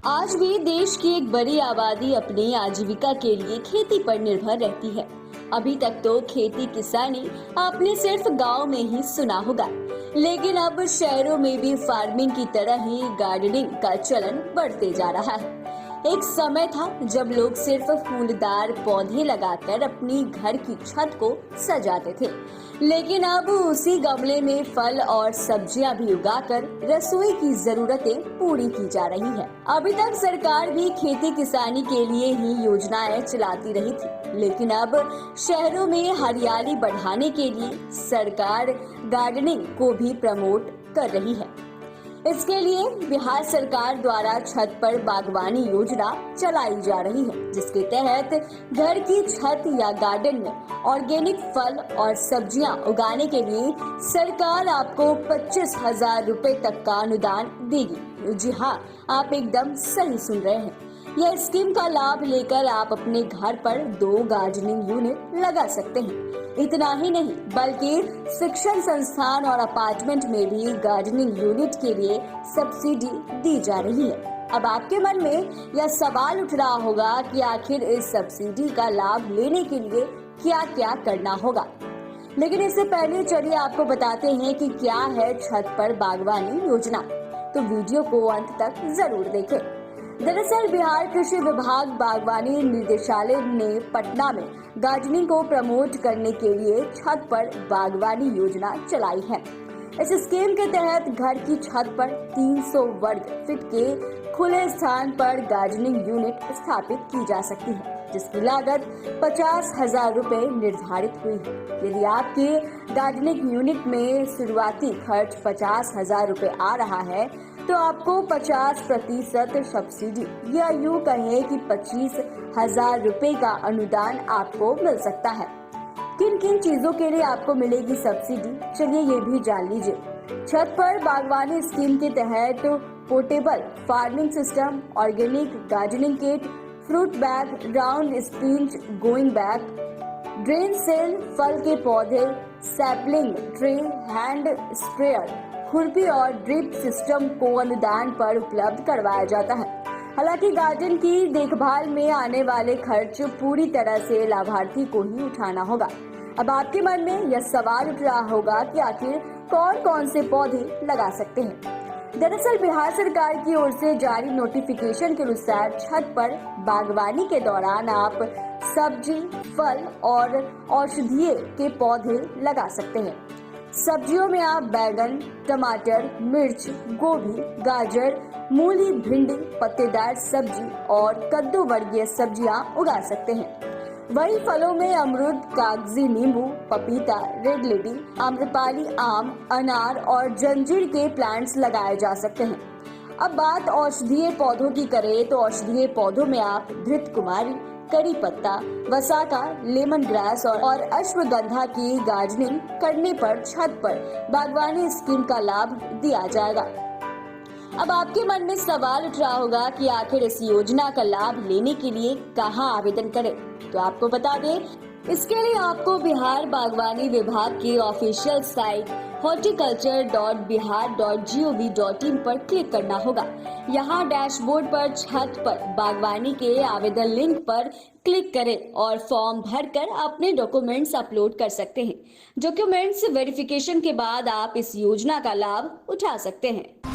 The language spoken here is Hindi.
आज भी देश की एक बड़ी आबादी अपनी आजीविका के लिए खेती पर निर्भर रहती है। अभी तक तो खेती किसानी आपने सिर्फ गांव में ही सुना होगा, लेकिन अब शहरों में भी फार्मिंग की तरह ही गार्डनिंग का चलन बढ़ते जा रहा है। एक समय था जब लोग सिर्फ फूलदार पौधे लगाकर अपनी घर की छत को सजाते थे, लेकिन अब उसी गमले में फल और सब्जियां भी उगाकर रसोई की जरूरतें पूरी की जा रही है। अभी तक सरकार भी खेती किसानी के लिए ही योजनाएं चलाती रही थी, लेकिन अब शहरों में हरियाली बढ़ाने के लिए सरकार गार्डनिंग को भी प्रमोट कर रही है। इसके लिए बिहार सरकार द्वारा छत पर बागवानी योजना चलाई जा रही है, जिसके तहत घर की छत या गार्डन में ऑर्गेनिक फल और सब्जियां उगाने के लिए सरकार आपको 25,000 रुपए तक का अनुदान देगी। जी हाँ, आप एकदम सही सुन रहे हैं। यह स्कीम का लाभ लेकर आप अपने घर पर 2 गार्डनिंग यूनिट लगा सकते हैं। इतना ही नहीं, बल्कि शिक्षण संस्थान और अपार्टमेंट में भी गार्डनिंग यूनिट के लिए सब्सिडी दी जा रही है। अब आपके मन में यह सवाल उठ रहा होगा कि आखिर इस सब्सिडी का लाभ लेने के लिए क्या क्या करना होगा। लेकिन इससे पहले चलिए आपको बताते हैं कि क्या है छत पर बागवानी योजना, तो वीडियो को अंत तक जरूर देखें। दरअसल बिहार कृषि विभाग बागवानी निदेशालय ने पटना में गार्डनिंग को प्रमोट करने के लिए छत पर बागवानी योजना चलाई है। इस स्कीम के तहत घर की छत पर 300 वर्ग फीट के खुले स्थान पर गार्डनिंग यूनिट स्थापित की जा सकती है, जिसकी लागत 50,000 रुपए निर्धारित हुई है। यदि आपके गार्डनिंग यूनिट में शुरुआती खर्च 50,000 रुपए आ रहा है, तो आपको 50% सब्सिडी या यूँ कहें कि 25,000 रुपए का अनुदान आपको मिल सकता है। किन किन चीजों के लिए आपको मिलेगी सब्सिडी, चलिए ये भी जान लीजिए। छत पर बागवानी स्कीम के तहत portable farming system, organic gardening kit, fruit bag, round spinach going bag, drain cell, फल के पौधे, सैपलिंग ट्रे, हैंड स्प्रेयर, खुरपी और ड्रिप सिस्टम को अनुदान पर उपलब्ध करवाया जाता है। हालांकि गार्डन की देखभाल में आने वाले खर्च पूरी तरह से लाभार्थी को ही उठाना होगा। अब आपके मन में यह सवाल उठ रहा होगा कि आखिर कौन कौन से पौधे लगा सकते हैं। दरअसल बिहार सरकार की ओर से जारी नोटिफिकेशन के अनुसार छत पर बागवानी के दौरान आप सब्जी, फल और औषधीय के पौधे लगा सकते हैं। सब्जियों में आप बैगन, टमाटर, मिर्च, गोभी, गाजर, मूली, भिंडी, पत्तेदार सब्जी और कद्दू वर्गीय सब्जियां उगा सकते हैं। वही फलों में अमरूद, कागजी नींबू, पपीता, रेड लेडी, आम्रपाली आम, अनार और जंजीर के प्लांट्स लगाए जा सकते हैं। अब बात औषधीय पौधों की करें तो औषधीय पौधों में आप धृत कुमारी, करी पत्ता, वसाका, लेमन ग्रास और अश्वगंधा की गार्डनिंग करने पर छत पर बागवानी स्कीम का लाभ दिया जाएगा। अब आपके मन में सवाल उठ रहा होगा कि आखिर इस योजना का लाभ लेने के लिए कहां आवेदन करें, तो आपको बता दें, इसके लिए आपको बिहार बागवानी विभाग की ऑफिशियल साइट horticulture.bihar.gov.in पर क्लिक करना होगा। यहाँ डैशबोर्ड पर छत पर बागवानी के आवेदन लिंक पर क्लिक करें और फॉर्म भरकर अपने डॉक्यूमेंट्स अपलोड कर सकते हैं। डॉक्यूमेंट्स वेरिफिकेशन के बाद आप इस योजना का लाभ उठा सकते हैं।